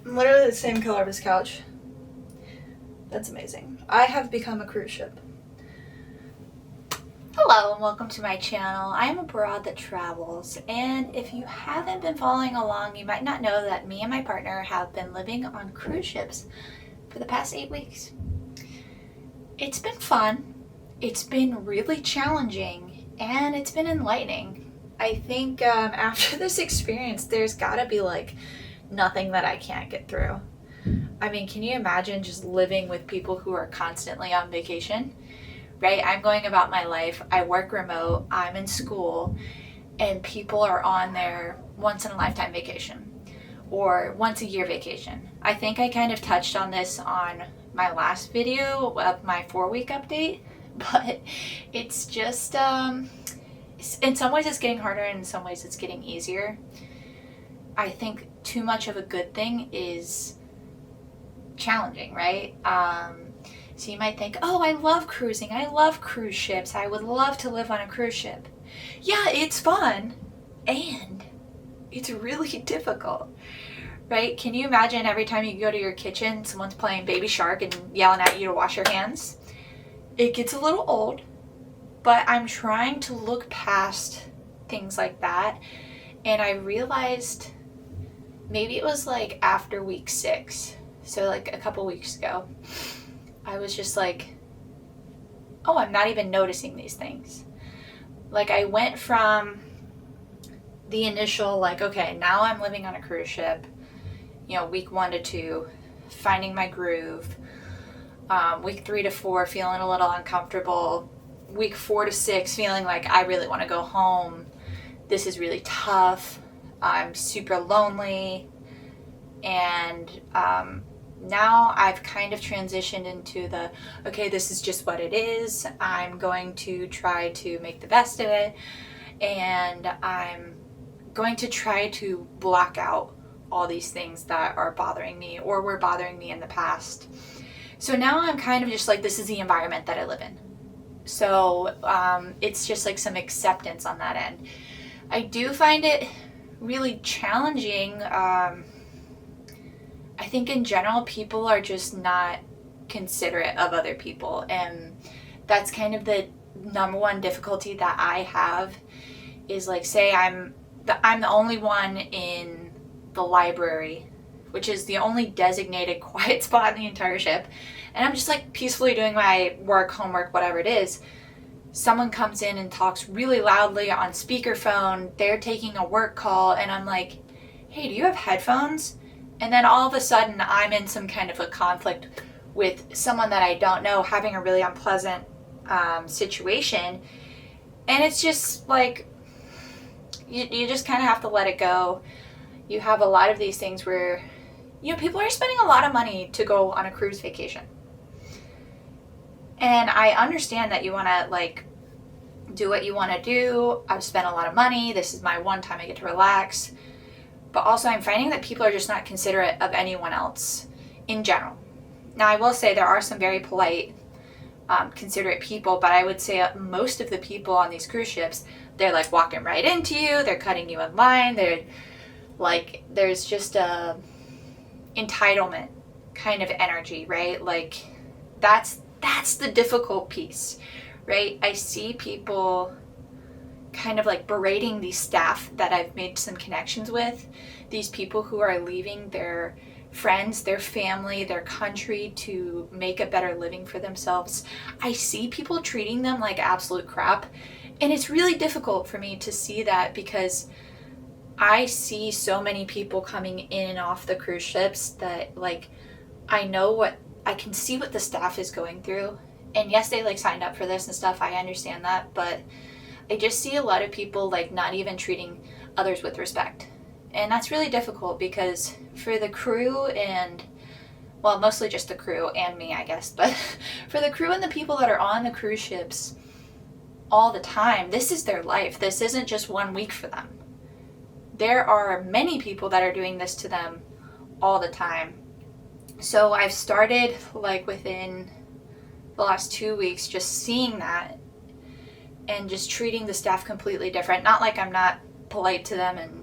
Literally the same color of his couch. That's amazing. I have become a cruise ship. Hello and welcome to my channel. I am a broad that travels, and if you haven't been following along, you might not know that me and my partner have been living on cruise ships for the past 8 weeks. It's been fun, it's been really challenging, and it's been enlightening. I think after this experience, there's gotta be like nothing that I can't get through. I mean, can you imagine just living with people who are constantly on vacation? Right? I'm going about my life. I work remote. I'm in school, and people are on their once in a lifetime vacation or once a year vacation. I think I kind of touched on this on my last video of my 4-week update, but it's just, in some ways it's getting harder, and in some ways it's getting easier. I think too much of a good thing is challenging, right? So you might think, oh, I love cruising. I love cruise ships. I would love to live on a cruise ship. Yeah, it's fun, and it's really difficult, right? Can you imagine every time you go to your kitchen, someone's playing Baby Shark and yelling at you to wash your hands? It gets a little old, but I'm trying to look past things like that, and I realized maybe it was like after week 6, so like a couple weeks ago, I was just like, oh, I'm not even noticing these things. Like, I went from the initial, like, okay, now I'm living on a cruise ship, week 1 to 2, finding my groove, week 3 to 4, feeling a little uncomfortable, week 4 to 6, feeling like I really want to go home. This is really tough. I'm super lonely. And, now I've kind of transitioned into the, okay, this is just what it is. I'm going to try to make the best of it, and I'm going to try to block out all these things that are bothering me or were bothering me in the past. So now I'm kind of just like, this is the environment that I live in. So it's just like some acceptance on that end. I do find it really challenging. I think in general, people are just not considerate of other people, and that's kind of the number one difficulty that I have is, like, say I'm the only one in the library, which is the only designated quiet spot in the entire ship, and I'm just like peacefully doing my work, homework, whatever it is. Someone comes in and talks really loudly on speakerphone, they're taking a work call, and I'm like, hey, do you have headphones? And then all of a sudden, I'm in some kind of a conflict with someone that I don't know, having a really unpleasant situation. And it's just like, you just kind of have to let it go. You have a lot of these things where, people are spending a lot of money to go on a cruise vacation. And I understand that you want to, like, do what you want to do. I've spent a lot of money. This is my one time I get to relax. But also I'm finding that people are just not considerate of anyone else in general. Now, I will say there are some very polite, considerate people, but I would say most of the people on these cruise ships, they're like walking right into you, they're cutting you in line, they're like, there's just a entitlement kind of energy, right? Like, that's the difficult piece, right? I see people kind of like berating these staff that I've made some connections with, these people who are leaving their friends, their family, their country to make a better living for themselves. I see people treating them like absolute crap, and it's really difficult for me to see that because I see so many people coming in and off the cruise ships that, like, I can see what the staff is going through, and yes, they like signed up for this and stuff, I understand that, but I just see a lot of people like not even treating others with respect. And that's really difficult because for the crew and, well, mostly just the crew and me, I guess, but for the crew and the people that are on the cruise ships all the time, this is their life. This isn't just 1 week for them. There are many people that are doing this to them all the time. So I've started, like, within the last 2 weeks just seeing that and just treating the staff completely different. Not like I'm not polite to them and,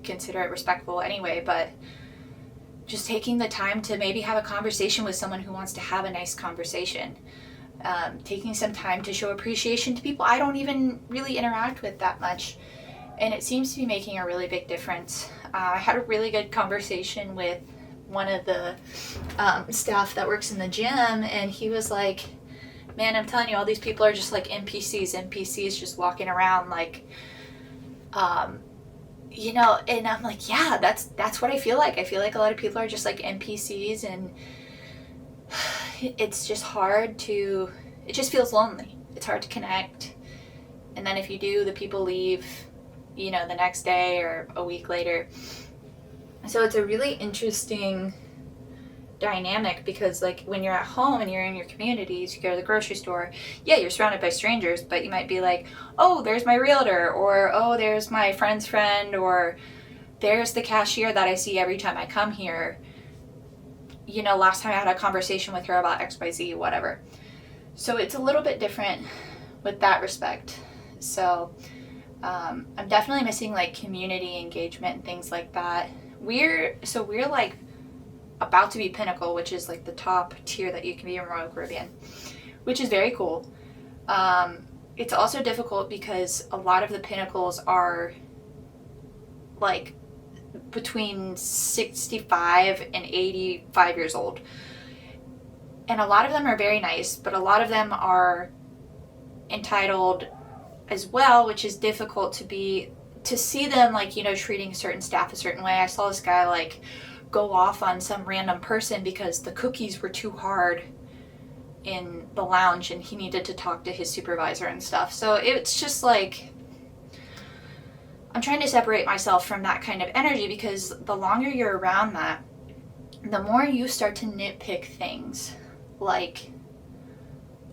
considerate, respectful anyway, but just taking the time to maybe have a conversation with someone who wants to have a nice conversation. Taking some time to show appreciation to people I don't even really interact with that much. And it seems to be making a really big difference. I had a really good conversation with one of the staff that works in the gym, and he was like, man, I'm telling you, all these people are just like NPCs just walking around like, you know, and I'm like, yeah, that's what I feel like. I feel like a lot of people are just like NPCs, and it's just hard to, it just feels lonely. It's hard to connect. And then if you do, the people leave, you know, the next day or a week later. So it's a really interesting dynamic, because like when you're at home and you're in your communities, you go to the grocery store, yeah, you're surrounded by strangers, but you might be like, oh, there's my realtor, or oh, there's my friend's friend, or there's the cashier that I see every time I come here. You know, last time I had a conversation with her about XYZ, whatever. So it's a little bit different with that respect. So I'm definitely missing like community engagement and things like that. We're like about to be Pinnacle, which is like the top tier that you can be in Royal Caribbean, which is very cool. It's also difficult because a lot of the Pinnacles are like between 65 and 85 years old. And a lot of them are very nice, but a lot of them are entitled as well, which is difficult to see them like, you know, treating certain staff a certain way. I saw this guy like go off on some random person because the cookies were too hard in the lounge and he needed to talk to his supervisor and stuff. So it's just like, I'm trying to separate myself from that kind of energy, because the longer you're around that, the more you start to nitpick things like,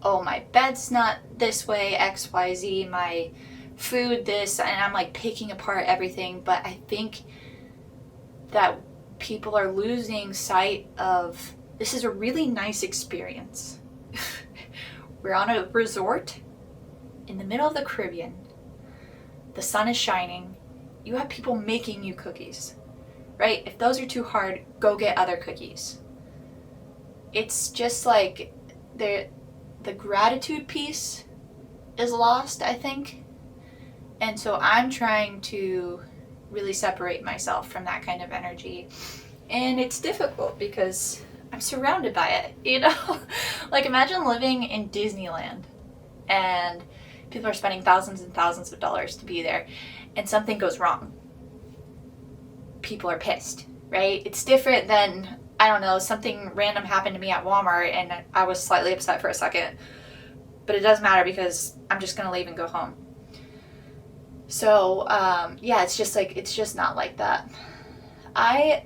oh, my bed's not this way, XYZ, my food this, and I'm like picking apart everything. But I think that people are losing sight of, this is a really nice experience. We're on a resort in the middle of the Caribbean. The sun is shining. You have people making you cookies, right? If those are too hard, go get other cookies. It's just like the gratitude piece is lost, I think. And so I'm trying to really separate myself from that kind of energy. And it's difficult because I'm surrounded by it, you know? Like imagine living in Disneyland and people are spending thousands and thousands of dollars to be there, and something goes wrong. People are pissed, right? It's different than, I don't know, something random happened to me at Walmart and I was slightly upset for a second, but it doesn't matter because I'm just going to leave and go home. So, yeah, it's just like, it's just not like that. I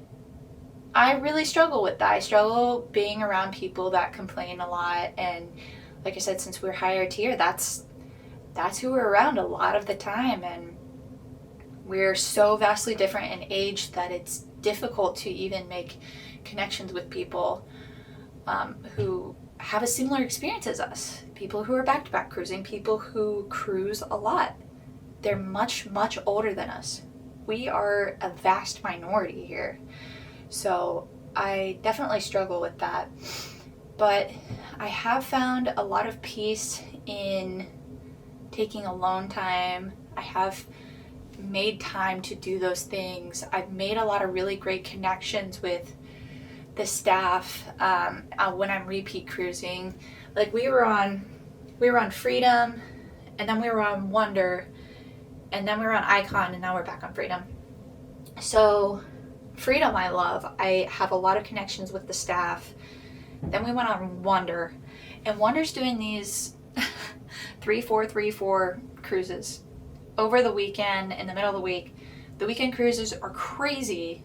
really struggle with that. I struggle being around people that complain a lot, and like I said, since we're higher tier, that's who we're around a lot of the time, and we're so vastly different in age that it's difficult to even make connections with people who have a similar experience as us. People who are back-to-back cruising, people who cruise a lot. They're much, much older than us. We are a vast minority here. So I definitely struggle with that. But I have found a lot of peace in taking alone time. I have made time to do those things. I've made a lot of really great connections with the staff when I'm repeat cruising. Like we were on Freedom, and then we were on Wonder, and then we were on Icon, and now we're back on Freedom. So Freedom I love. I have a lot of connections with the staff. Then we went on Wonder, and Wonder's doing these 3-4 cruises over the weekend, in the middle of the week. The weekend cruises are crazy.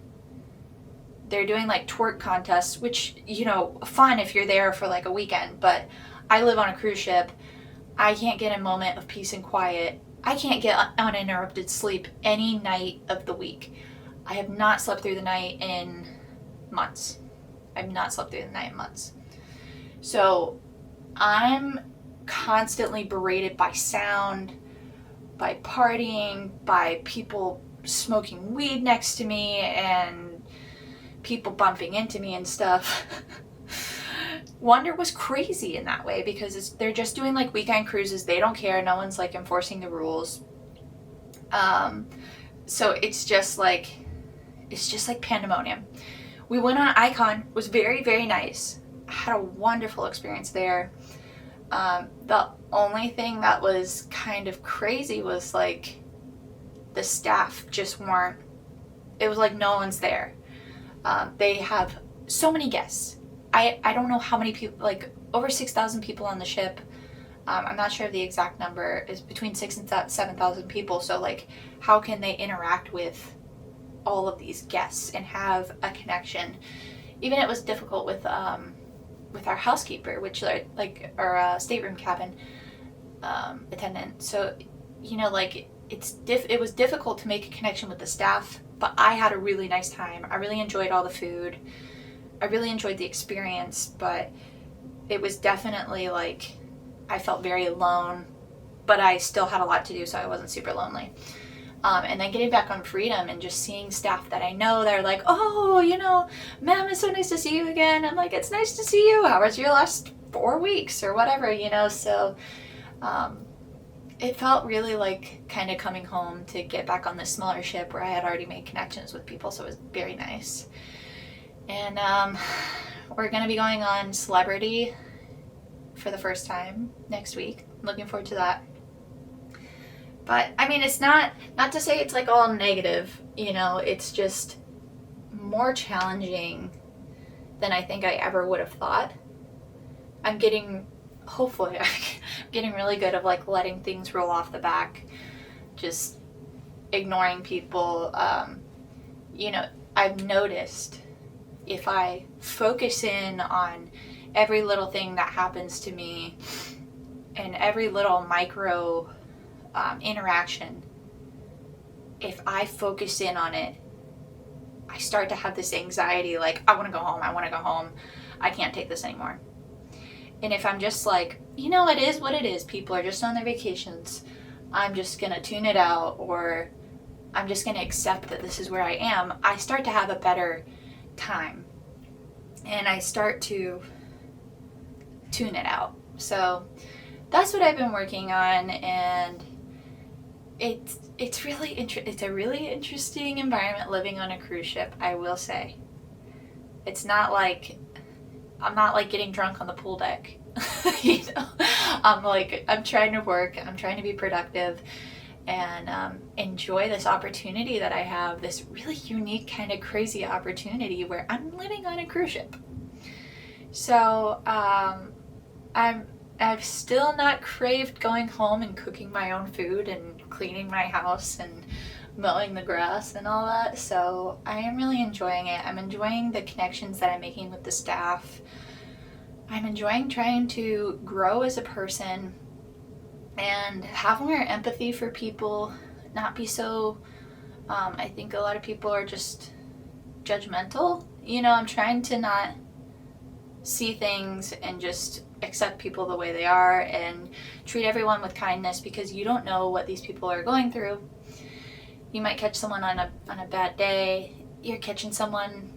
They're doing like twerk contests, which, you know, fun if you're there for like a weekend, but I live on a cruise ship. I can't get a moment of peace and quiet. I can't get uninterrupted sleep any night of the week. I have not slept through the night in months. I've not slept through the night in months. So I'm constantly berated by sound, by partying, by people smoking weed next to me, and people bumping into me and stuff. Wonder was crazy in that way because they're just doing like weekend cruises. They don't care. No one's like enforcing the rules. So it's just like pandemonium. We went on Icon. Was very, very nice. Had a wonderful experience there. The only thing that was kind of crazy was like the staff just weren't, it was like no one's there. They have so many guests. I don't know how many people, like over 6,000 people on the ship. I'm not sure of the exact number. It's between 6,000 and 7,000 people. So like, how can they interact with all of these guests and have a connection? Even it was difficult with our housekeeper, which like our stateroom cabin attendant. So, you know, like it was difficult to make a connection with the staff, but I had a really nice time. I really enjoyed all the food. I really enjoyed the experience, but it was definitely like I felt very alone, but I still had a lot to do, so I wasn't super lonely. And then getting back on Freedom and just seeing staff that I know, they're like, oh, you know, ma'am, it's so nice to see you again. I'm like, it's nice to see you. How was your last 4 weeks or whatever, you know? So it felt really like kind of coming home to get back on this smaller ship where I had already made connections with people, so it was very nice. And we're going to be going on Celebrity for the first time next week. Looking forward to that. But I mean, it's not to say it's like all negative, you know, it's just more challenging than I think I ever would have thought. Hopefully I'm getting really good of like letting things roll off the back, just ignoring people. You know, I've noticed if I focus in on every little thing that happens to me and every little micro interaction, if I focus in on it, I start to have this anxiety like, I want to go home, I can't take this anymore. And if I'm just like, you know, it is what it is, people are just on their vacations, I'm just gonna tune it out, or I'm just gonna accept that this is where I am, I start to have a better time and I start to tune it out. So that's what I've been working on, and it's a really interesting environment living on a cruise ship, I will say. It's not like I'm not like getting drunk on the pool deck. You know, I'm trying to work, I'm trying to be productive, and enjoy this opportunity that I have, this really unique kind of crazy opportunity where I'm living on a cruise ship. So I've still not craved going home and cooking my own food and cleaning my house and mowing the grass and all that. So I am really enjoying it. I'm enjoying the connections that I'm making with the staff. I'm enjoying trying to grow as a person and have more empathy for people, not be so, I think a lot of people are just judgmental. You know, I'm trying to not see things and just accept people the way they are and treat everyone with kindness, because you don't know what these people are going through. You might catch someone on a bad day. You're catching someone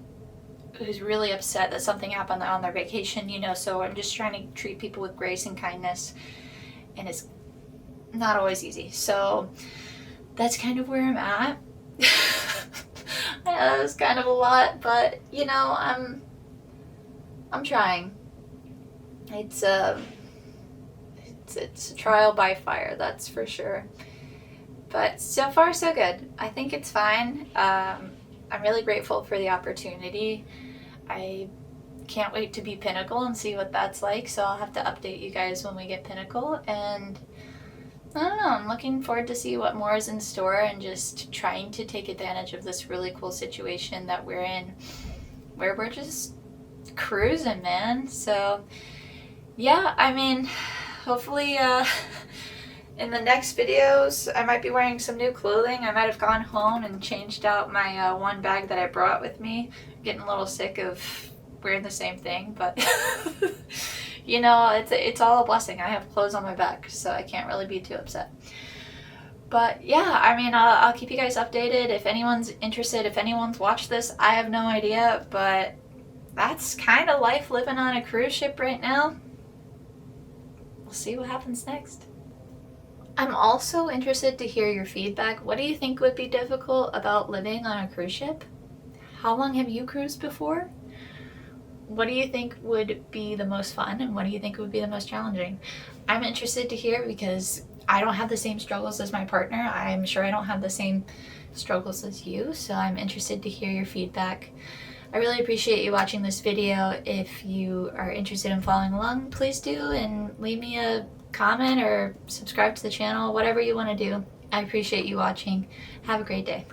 who's really upset that something happened on their vacation, you know, so I'm just trying to treat people with grace and kindness, and it's not always easy. So that's kind of where I'm at. I know it was kind of a lot, but you know, I'm trying. It's a trial by fire, that's for sure. But so far so good. I think it's fine. I'm really grateful for the opportunity. I can't wait to be Pinnacle and see what that's like, so I'll have to update you guys when we get Pinnacle. And I don't know, I'm looking forward to see what more is in store, and just trying to take advantage of this really cool situation that we're in, where we're just cruising, man. So yeah, I mean, hopefully in the next videos I might be wearing some new clothing. I might have gone home and changed out my one bag that I brought with me. I'm getting a little sick of wearing the same thing, but you know, it's all a blessing. I have clothes on my back, so I can't really be too upset. But yeah, I mean, I'll keep you guys updated. If anyone's interested, if anyone's watched this, I have no idea, but that's kind of life living on a cruise ship right now. We'll see what happens next. I'm also interested to hear your feedback. What do you think would be difficult about living on a cruise ship? How long have you cruised before? What do you think would be the most fun, and what do you think would be the most challenging? I'm interested to hear because I don't have the same struggles as my partner. I'm sure I don't have the same struggles as you, so I'm interested to hear your feedback. I really appreciate you watching this video. If you are interested in following along, please do, and leave me a comment or subscribe to the channel, whatever you want to do. I appreciate you watching. Have a great day.